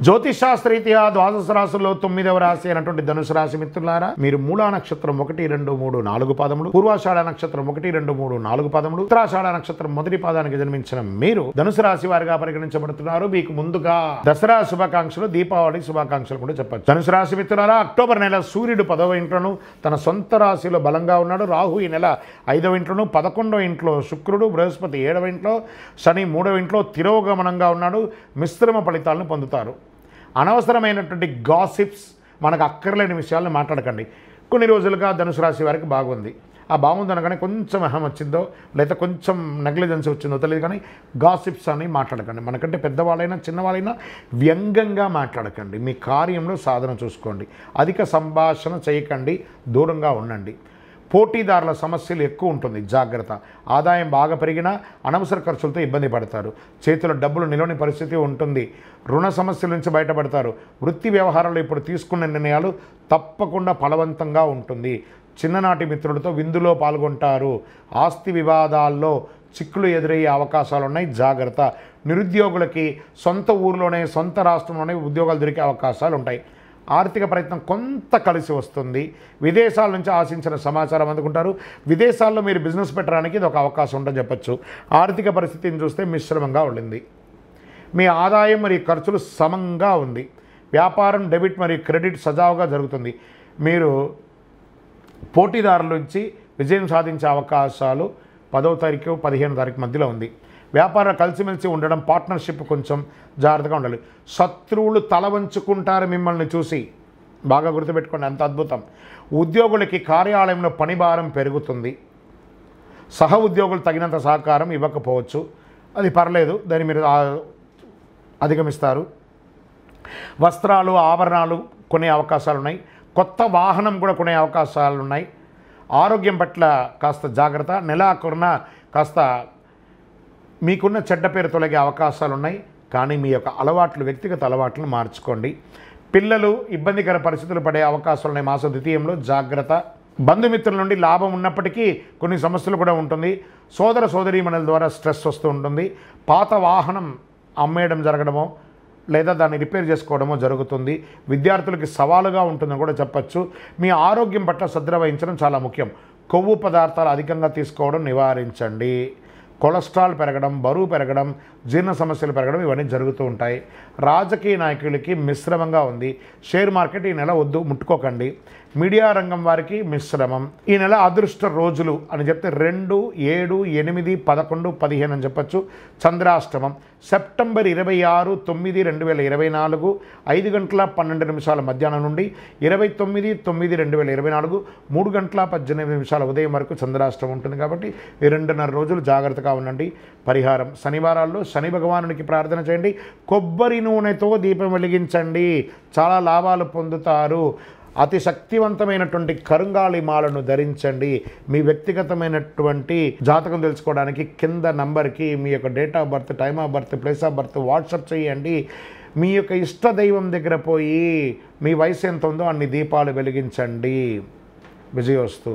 జ్యోతిషాస్త్రరీత్యా ద్వాదశ రాశుల్లో 9వ రాశి అయినటువంటి ధనుసు రాశి మిత్రులారా, మీరు మూలా నక్షత్రం 1, 2, 3, 4 పాదములు, పూర్వాషాఢ నక్షత్రం 1, 2, 3, 4 పాదములు, ఉత్తరాషాఢ నక్షత్రం మొదటి పాదానికి జన్మించిన మీరు ధనుసు రాశి వారిగా పరిగణించబడుతున్నారు. మీకు ముందుగా దసరా శుభాకాంక్షలు, దీపావళి శుభాకాంక్షలు కూడా చెప్పచ్చు. ధనుసు రాశి మిత్రులారా, అక్టోబర్ నెల సూర్యుడు 10వ ఇంట్లోను తన సొంత రాశిలో బలంగా ఉన్నాడు. రాహు ఈ నెల 5వ ఇంట్లోను, 11వ ఇంట్లో శుక్రుడు, బృహస్పతి 7వ ఇంట్లో, శని 3వ ఇంట్లో తిరోగమనంగా ఉన్నాడు. మిశ్రమ ఫలితాలను పొందుతారు. అనవసరమైనటువంటి గాసిప్స్, మనకు అక్కర్లేని విషయాలను మాట్లాడకండి. కొన్ని రోజులుగా ధనుసు రాశి వారికి బాగుంది. ఆ బాగుంది అనగానే కొంచెం అహం వచ్చిందో లేదా కొంచెం నెగ్లిజెన్స్ వచ్చిందో తెలియదు, కానీ గాసిప్స్ అని మాట్లాడకండి. మనకంటే పెద్దవాళ్ళైనా చిన్నవాళ్ళైనా వ్యంగ్యంగా మాట్లాడకండి. మీ కార్యంలో సాధన చూసుకోండి. అధిక సంభాషణ చేయకండి, దూరంగా ఉండండి. పోటీదారుల సమస్యలు ఎక్కువ ఉంటుంది, జాగ్రత్త. ఆదాయం బాగా పెరిగినా అనవసర ఖర్చులతో ఇబ్బంది పడతారు. చేతిలో డబ్బులు నిలవని పరిస్థితి ఉంటుంది. రుణ సమస్యల నుంచి బయటపడతారు. వృత్తి వ్యవహారాలు ఇప్పుడు తీసుకున్న నిర్ణయాలు తప్పకుండా ఫలవంతంగా ఉంటుంది. చిన్ననాటి మిత్రులతో విందులో పాల్గొంటారు. ఆస్తి వివాదాల్లో చిక్కులు ఎదురయ్యే అవకాశాలు ఉన్నాయి, జాగ్రత్త. నిరుద్యోగులకి సొంత ఊరిలోనే, సొంత రాష్ట్రంలోనే ఉద్యోగాలు దొరికే అవకాశాలు ఉంటాయి. ఆర్థిక ప్రయత్నం కొంత కలిసి వస్తుంది. విదేశాల నుంచి ఆశించిన సమాచారం అందుకుంటారు. విదేశాల్లో మీరు బిజినెస్ పెట్టడానికి ఇది ఒక అవకాశం ఉంటుందని చెప్పచ్చు. ఆర్థిక పరిస్థితిని చూస్తే మిశ్రమంగా ఉండింది. మీ ఆదాయం మరియు ఖర్చులు సమంగా ఉంది. వ్యాపారం, డెబిట్ మరియు క్రెడిట్ సజావుగా జరుగుతుంది. మీరు పోటీదారుల నుంచి విజయం సాధించే అవకాశాలు 10వ తారీఖు 15వ తారీఖు మధ్యలో ఉంది. వ్యాపారం కలిసిమెలిసి ఉండడం, పార్ట్నర్షిప్ కొంచెం జాగ్రత్తగా ఉండాలి. శత్రువులు తల వంచుకుంటారు మిమ్మల్ని చూసి, బాగా గుర్తుపెట్టుకోండి, అంత అద్భుతం. ఉద్యోగులకి కార్యాలయంలో పని భారం పెరుగుతుంది. సహ ఉద్యోగులు తగినంత సహకారం ఇవ్వకపోవచ్చు, అది పర్లేదు, దాన్ని మీరు అధిగమిస్తారు. వస్త్రాలు, ఆభరణాలు కొనే అవకాశాలు ఉన్నాయి. కొత్త వాహనం కూడా కొనే అవకాశాలు ఉన్నాయి. ఆరోగ్యం పట్ల కాస్త జాగ్రత్త. నెలాఖరున కాస్త మీకున్న చెడ్డ పేరు తొలగే అవకాశాలు ఉన్నాయి, కానీ మీ యొక్క అలవాట్లు, వ్యక్తిగత అలవాట్లను మార్చుకోండి. పిల్లలు ఇబ్బందికర పరిస్థితులు పడే అవకాశాలు ఉన్నాయి. మాస ద్వితీయంలో జాగ్రత్త. బంధుమిత్రుల నుండి లాభం ఉన్నప్పటికీ కొన్ని సమస్యలు కూడా ఉంటుంది. సోదర సోదరీమణుల ద్వారా స్ట్రెస్ వస్తూ ఉంటుంది. పాత వాహనం అమ్మేయడం జరగడమో లేదా దాన్ని రిపేర్ చేసుకోవడమో జరుగుతుంది. విద్యార్థులకి సవాలుగా ఉంటుందని కూడా చెప్పచ్చు. మీ ఆరోగ్యం పట్ల శ్రద్ధ వహించడం చాలా ముఖ్యం. కొవ్వు పదార్థాలు అధికంగా తీసుకోవడం నివారించండి. కొలెస్ట్రాల్ పెరగడం, బరువు పెరగడం, జీర్ణ సమస్యలు పెరగడం ఇవన్నీ జరుగుతూ ఉంటాయి. రాజకీయ నాయకులకి మిశ్రమంగా ఉంది. షేర్ మార్కెట్ ఈ నెల వద్దు, ముట్టుకోకండి. మీడియా రంగం వారికి మిశ్రమం. ఈ నెల అదృష్ట రోజులు అని చెప్తే 2, 7, 8, 11, 15 అని చెప్పచ్చు. చంద్రాష్టమం సెప్టెంబర్ 26, 9, 2024 5 గంటల 12 నిమిషాల మధ్యాహ్నం నుండి 29, 9, 2024 3 గంటల 18 నిమిషాల ఉదయం వరకు చంద్రాష్టమం ఉంటుంది. కాబట్టి ఈ 2.5 రోజులు జాగ్రత్తగా ఉండండి. పరిహారం: శనివారాల్లో శని భగవానునికి ప్రార్థన చేయండి. కొబ్బరి నూనెతో దీపం వెలిగించండి, చాలా లాభాలు పొందుతారు. అతి శక్తివంతమైనటువంటి కరుంగాళి మాలను ధరించండి. మీ వ్యక్తిగతమైనటువంటి జాతకం తెలుసుకోవడానికి కింద నంబర్కి మీ యొక్క date of birth, time of birth, place of birth WhatsApp చేయండి. మీ యొక్క ఇష్ట దైవం దగ్గర పోయి మీ వయసు ఎంత ఉందో అన్ని దీపాలు వెలిగించండి. విజయోస్తు.